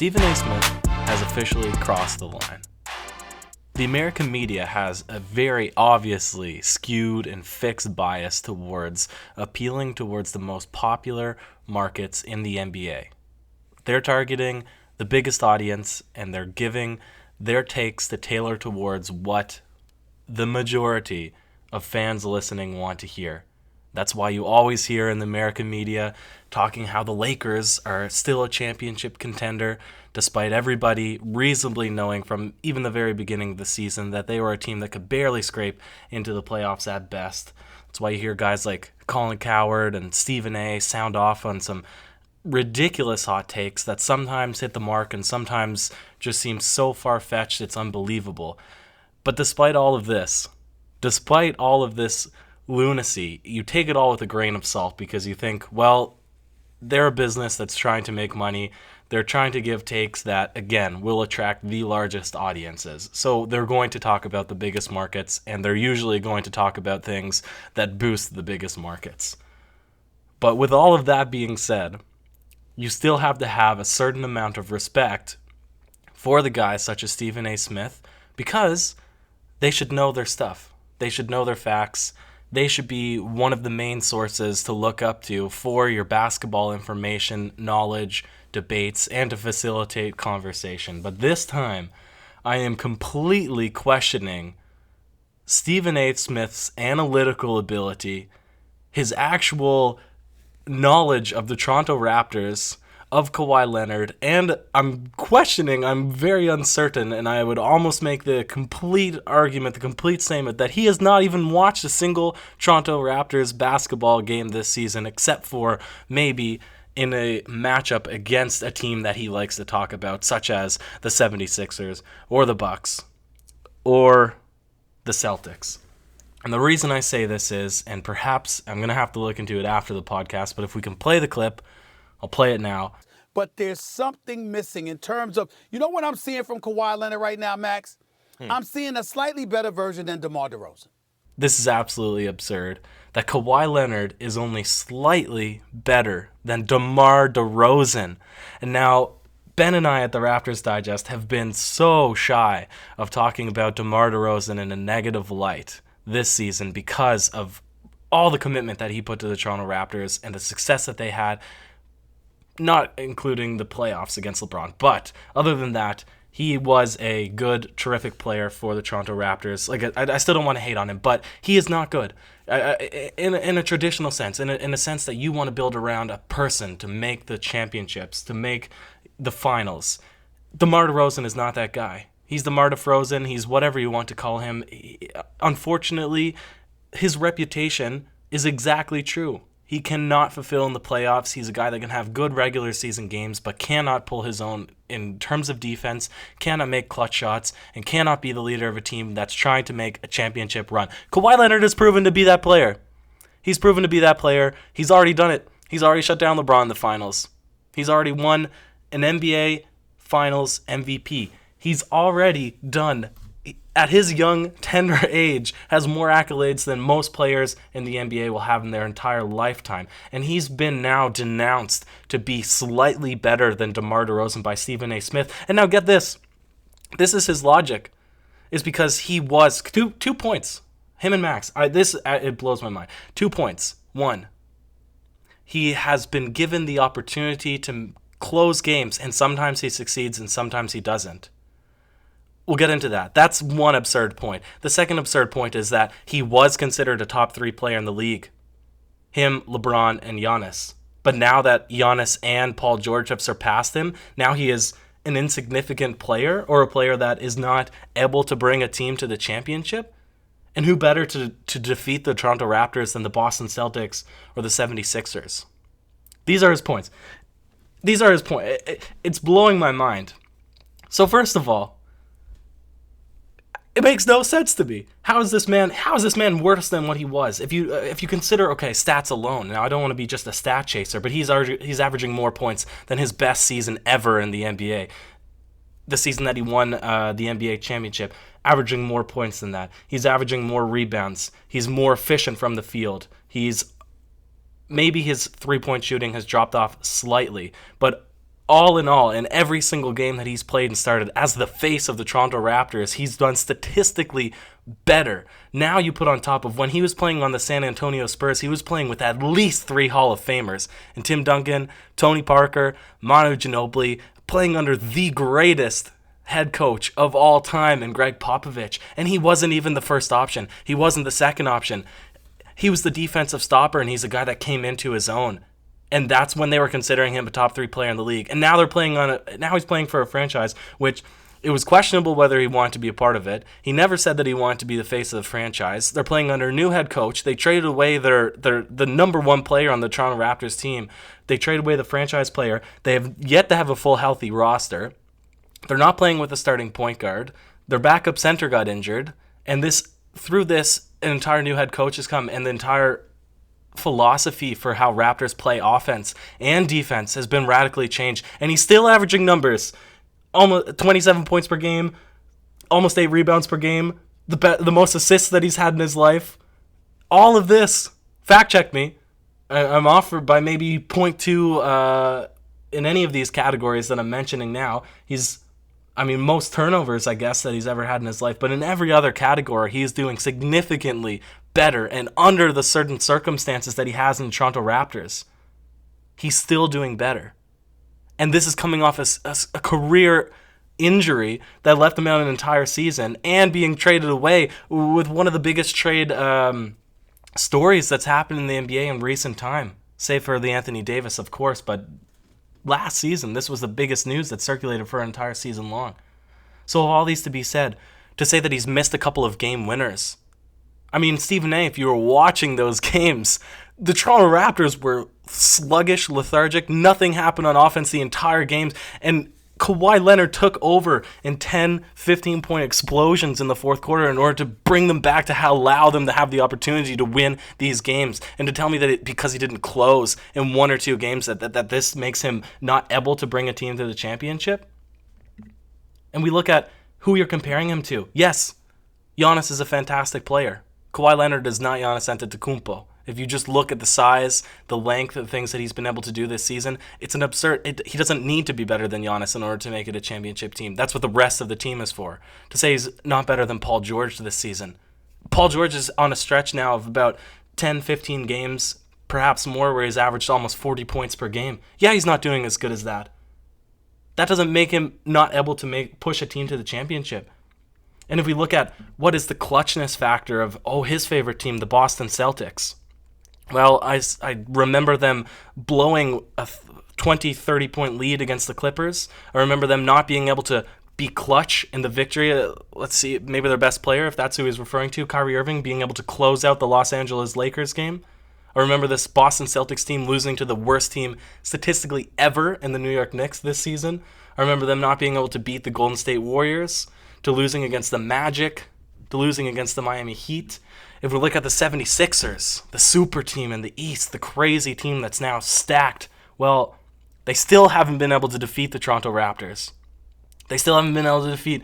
Stephen A. Smith has officially crossed the line. The American media has a very obviously skewed and fixed bias towards appealing towards the most popular markets in the NBA. They're targeting the biggest audience, and they're giving their takes to tailor towards what the majority of fans listening want to hear. That's why you always hear in the American media talking how the Lakers are still a championship contender, despite everybody reasonably knowing from even the very beginning of the season that they were a team that could barely scrape into the playoffs at best. That's why you hear guys like Colin Cowherd and Stephen A. sound off on some ridiculous hot takes that sometimes hit the mark and sometimes just seem so far-fetched it's unbelievable. But despite all of this lunacy, you take it all with a grain of salt because you think, well, they're a business that's trying to make money. They're trying to give takes that, again, will attract the largest audiences. So they're going to talk about the biggest markets, and they're usually going to talk about things that boost the biggest markets. But with all of that being said, you still have to have a certain amount of respect for the guys such as Stephen A. Smith because they should know their stuff. They should know their facts. They should be one of the main sources to look up to for your basketball information, knowledge, debates, and to facilitate conversation. But this time, I am completely questioning Stephen A. Smith's analytical ability, his actual knowledge of the Toronto Raptors, of Kawhi Leonard, and I'm very uncertain, and I would almost make the complete argument, the complete statement, that he has not even watched a single Toronto Raptors basketball game this season, except for maybe in a matchup against a team that he likes to talk about, such as the 76ers, or the Bucks, or the Celtics. And the reason I say this is, and perhaps I'm going to have to look into it after the podcast, but if we can play the clip, I'll play it now. But there's something missing in terms of, you know what I'm seeing from Kawhi Leonard right now, Max? I'm seeing a slightly better version than DeMar DeRozan. This is absolutely absurd that Kawhi Leonard is only slightly better than DeMar DeRozan. And now, Ben and I at the Raptors Digest have been so shy of talking about DeMar DeRozan in a negative light this season because of all the commitment that he put to the Toronto Raptors and the success that they had, not including the playoffs against LeBron. But other than that, he was a good, terrific player for the Toronto Raptors. Like, I still don't want to hate on him, but he is not good in a traditional sense, in a sense that you want to build around a person to make the championships, to make the finals. DeMar DeRozan is not that guy. He's DeMar DeFrozen. He's whatever you want to call him. Unfortunately, his reputation is exactly true. He cannot fulfill in the playoffs. He's a guy that can have good regular season games, but cannot pull his own in terms of defense, cannot make clutch shots, and cannot be the leader of a team that's trying to make a championship run. Kawhi Leonard has proven to be that player. He's proven to be that player. He's already done it. He's already shut down LeBron in the finals. He's already won an NBA Finals MVP. He's already done, at his young, tender age, has more accolades than most players in the NBA will have in their entire lifetime. And he's been now denounced to be slightly better than DeMar DeRozan by Stephen A. Smith. And now get this. This is his logic. Is because he was 2 points. Him and Max. It blows my mind. 2 points. 1. He has been given the opportunity to close games, and sometimes he succeeds and sometimes he doesn't. We'll get into that. That's one absurd point. The second absurd point is that he was considered a top 3 player in the league. Him, LeBron, and Giannis. But now that Giannis and Paul George have surpassed him, now he is an insignificant player, or a player that is not able to bring a team to the championship. And who better to defeat the Toronto Raptors than the Boston Celtics or the 76ers? These are his points. It's blowing my mind. So first of all, it makes no sense to me. How is this man worse than what he was? If you consider, stats alone. Now, I don't want to be just a stat chaser, but he's averaging more points than his best season ever in the NBA. The season that he won the NBA championship, averaging more points than that. He's averaging more rebounds. He's more efficient from the field. Maybe his three-point shooting has dropped off slightly, but all in all, in every single game that he's played and started as the face of the Toronto Raptors, he's done statistically better. Now you put on top of when he was playing on the San Antonio Spurs, he was playing with at least 3 Hall of Famers. And Tim Duncan, Tony Parker, Manu Ginobili, playing under the greatest head coach of all time in Greg Popovich. And he wasn't even the first option. He wasn't the second option. He was the defensive stopper, and he's a guy that came into his own. And that's when they were considering him a top 3 player in the league. And now now he's playing for a franchise, which it was questionable whether he wanted to be a part of it. He never said that he wanted to be the face of the franchise. They're playing under a new head coach. They traded away the number 1 player on the Toronto Raptors team. They traded away the franchise player. They have yet to have a full healthy roster. They're not playing with a starting point guard. Their backup center got injured. And through this, an entire new head coach has come, and the entire philosophy for how Raptors play offense and defense has been radically changed. And he's still averaging numbers. Almost 27 points per game, almost 8 rebounds per game, the most assists that he's had in his life. All of this, fact check me, I'm off by maybe 0.2 in any of these categories that I'm mentioning now. Most turnovers, I guess, that he's ever had in his life. But in every other category, he's doing significantly better. And under the certain circumstances that he has in the Toronto Raptors, he's still doing better. And this is coming off a career injury that left him out an entire season and being traded away with one of the biggest trade stories that's happened in the NBA in recent time, save for the Anthony Davis, of course. But last season, this was the biggest news that circulated for an entire season long. So all these to be said, to say that he's missed a couple of game winners. I mean, Stephen A., if you were watching those games, the Toronto Raptors were sluggish, lethargic. Nothing happened on offense the entire game. And Kawhi Leonard took over in 10, 15-point explosions in the fourth quarter in order to bring them back to allow them to have the opportunity to win these games. And to tell me that because he didn't close in 1 or 2 games that this makes him not able to bring a team to the championship? And we look at who you're comparing him to. Yes, Giannis is a fantastic player. Kawhi Leonard is not Giannis Antetokounmpo. If you just look at the size, the length of things that he's been able to do this season, it's an absurd. He doesn't need to be better than Giannis in order to make it a championship team. That's what the rest of the team is for. To say he's not better than Paul George this season. Paul George is on a stretch now of about 10, 15 games, perhaps more, where he's averaged almost 40 points per game. Yeah, he's not doing as good as that. That doesn't make him not able to push a team to the championship. And if we look at what is the clutchness factor of, his favorite team, the Boston Celtics. Well, I remember them blowing a 20, 30-point lead against the Clippers. I remember them not being able to be clutch in the victory. Let's see, maybe their best player, if that's who he's referring to, Kyrie Irving, being able to close out the Los Angeles Lakers game. I remember this Boston Celtics team losing to the worst team statistically ever in the New York Knicks this season. I remember them not being able to beat the Golden State Warriors, to losing against the Magic, to losing against the Miami Heat. If we look at the 76ers, the super team in the East, the crazy team that's now stacked, well, they still haven't been able to defeat the Toronto Raptors. They still haven't been able to defeat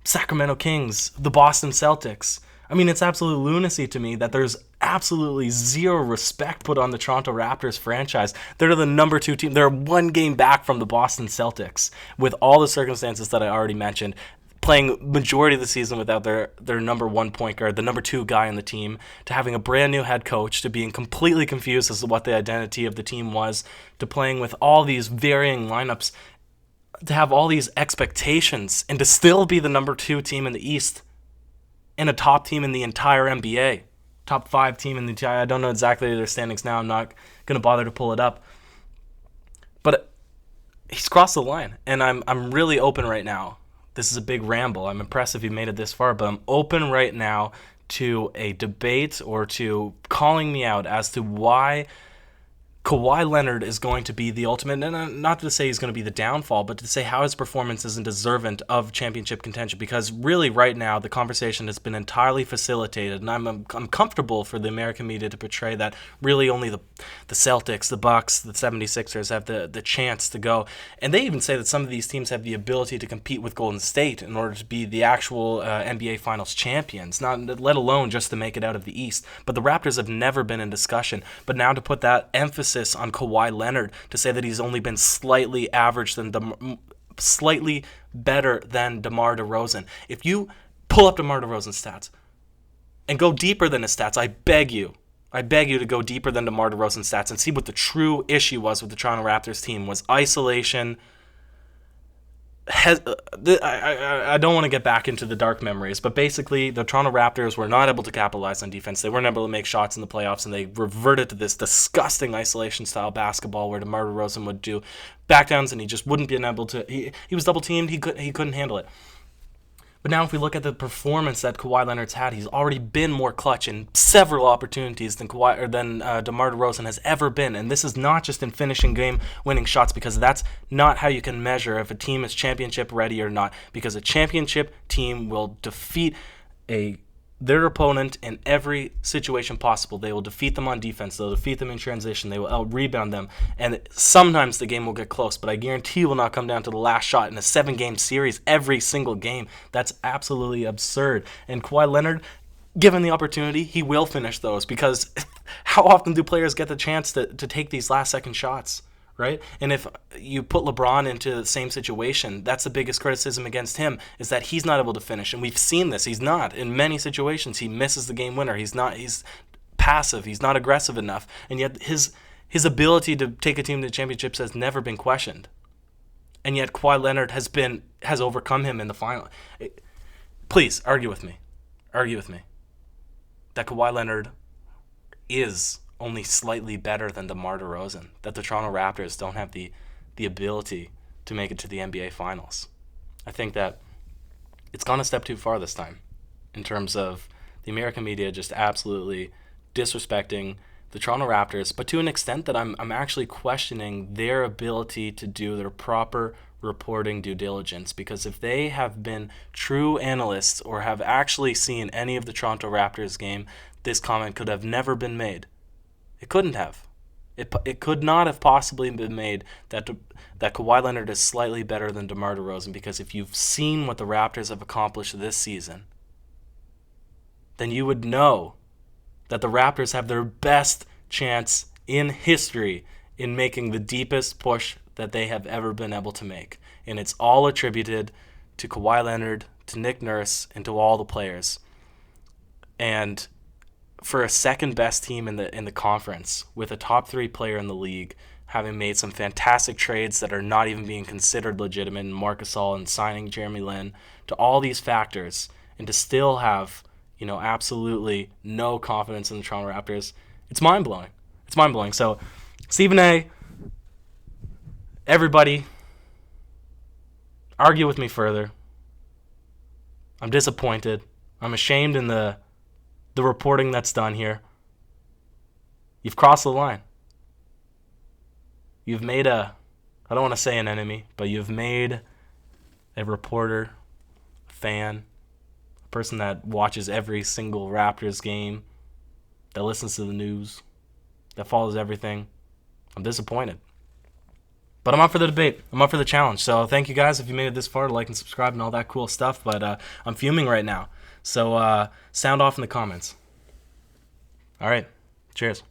Sacramento Kings, the Boston Celtics. I mean, it's absolute lunacy to me that there's absolutely zero respect put on the Toronto Raptors franchise. They're the number 2 team. They're 1 game back from the Boston Celtics with all the circumstances that I already mentioned, playing majority of the season without their number 1 point guard, the number 2 guy on the team, to having a brand new head coach, to being completely confused as to what the identity of the team was, to playing with all these varying lineups, to have all these expectations, and to still be the number 2 team in the East and a top team in the entire NBA. Top 5 team in the entire, I don't know exactly their standings now. I'm not going to bother to pull it up. But he's crossed the line, and I'm really open right now. This is a big ramble. I'm impressed if you made it this far, but I'm open right now to a debate or to calling me out as to why Kawhi Leonard is going to be the ultimate, and not to say he's going to be the downfall, but to say how his performance isn't deserving of championship contention, because really right now the conversation has been entirely facilitated, and I'm comfortable for the American media to portray that really only the Celtics, the Bucks, the 76ers have the chance to go. And they even say that some of these teams have the ability to compete with Golden State in order to be the actual NBA Finals champions, not let alone just to make it out of the East. But the Raptors have never been in discussion. But now to put that emphasis emphasis on Kawhi Leonard to say that he's only been slightly slightly better than DeMar DeRozan. If you pull up DeMar DeRozan's stats and go deeper than his stats, I beg you to go deeper than DeMar DeRozan's stats and see what the true issue was with the Toronto Raptors team. Was isolation. I don't want to get back into the dark memories, but basically the Toronto Raptors were not able to capitalize on defense. They weren't able to make shots in the playoffs, and they reverted to this disgusting isolation-style basketball where DeMar DeRozan would do backdowns, and he just wouldn't be able to. He was double-teamed. He couldn't handle it. But now if we look at the performance that Kawhi Leonard's had, he's already been more clutch in several opportunities than DeMar DeRozan has ever been. And this is not just in finishing game-winning shots, because that's not how you can measure if a team is championship ready or not, because a championship team will defeat their opponent in every situation possible. They will defeat them on defense. They'll defeat them in transition. They will out-rebound them. And sometimes the game will get close, but I guarantee it will not come down to the last shot in a 7-game series every single game. That's absolutely absurd. And Kawhi Leonard, given the opportunity, he will finish those, because how often do players get the chance to take these last-second shots? Right? And if you put LeBron into the same situation, that's the biggest criticism against him, is that he's not able to finish. And we've seen this. He's not. In many situations, he misses the game winner. He's passive. He's not aggressive enough. And yet his ability to take a team to championships has never been questioned. And yet Kawhi Leonard has overcome him in the final. Please, argue with me. Argue with me. That Kawhi Leonard is only slightly better than DeMar DeRozan, that the Toronto Raptors don't have the ability to make it to the NBA Finals. I think that it's gone a step too far this time in terms of the American media just absolutely disrespecting the Toronto Raptors, but to an extent that I'm actually questioning their ability to do their proper reporting due diligence, because if they have been true analysts or have actually seen any of the Toronto Raptors game, this comment could have never been made. It couldn't have. It could not have possibly been made that Kawhi Leonard is slightly better than DeMar DeRozan, because if you've seen what the Raptors have accomplished this season, then you would know that the Raptors have their best chance in history in making the deepest push that they have ever been able to make. And it's all attributed to Kawhi Leonard, to Nick Nurse, and to all the players. And for a second-best team in the conference, with a top-3 player in the league, having made some fantastic trades that are not even being considered legitimate, in Marc Gasol and signing Jeremy Lin, to all these factors, and to still have, absolutely no confidence in the Toronto Raptors, it's mind-blowing. It's mind-blowing. So, Stephen A., everybody, argue with me further. I'm disappointed. I'm ashamed in the reporting that's done here. You've crossed the line. You've made I don't want to say an enemy, but you've made a reporter, a fan, a person that watches every single Raptors game, that listens to the news, that follows everything. I'm disappointed. But I'm up for the debate. I'm up for the challenge. So thank you guys if you made it this far, to like and subscribe and all that cool stuff. But I'm fuming right now. So sound off in the comments. All right. Cheers.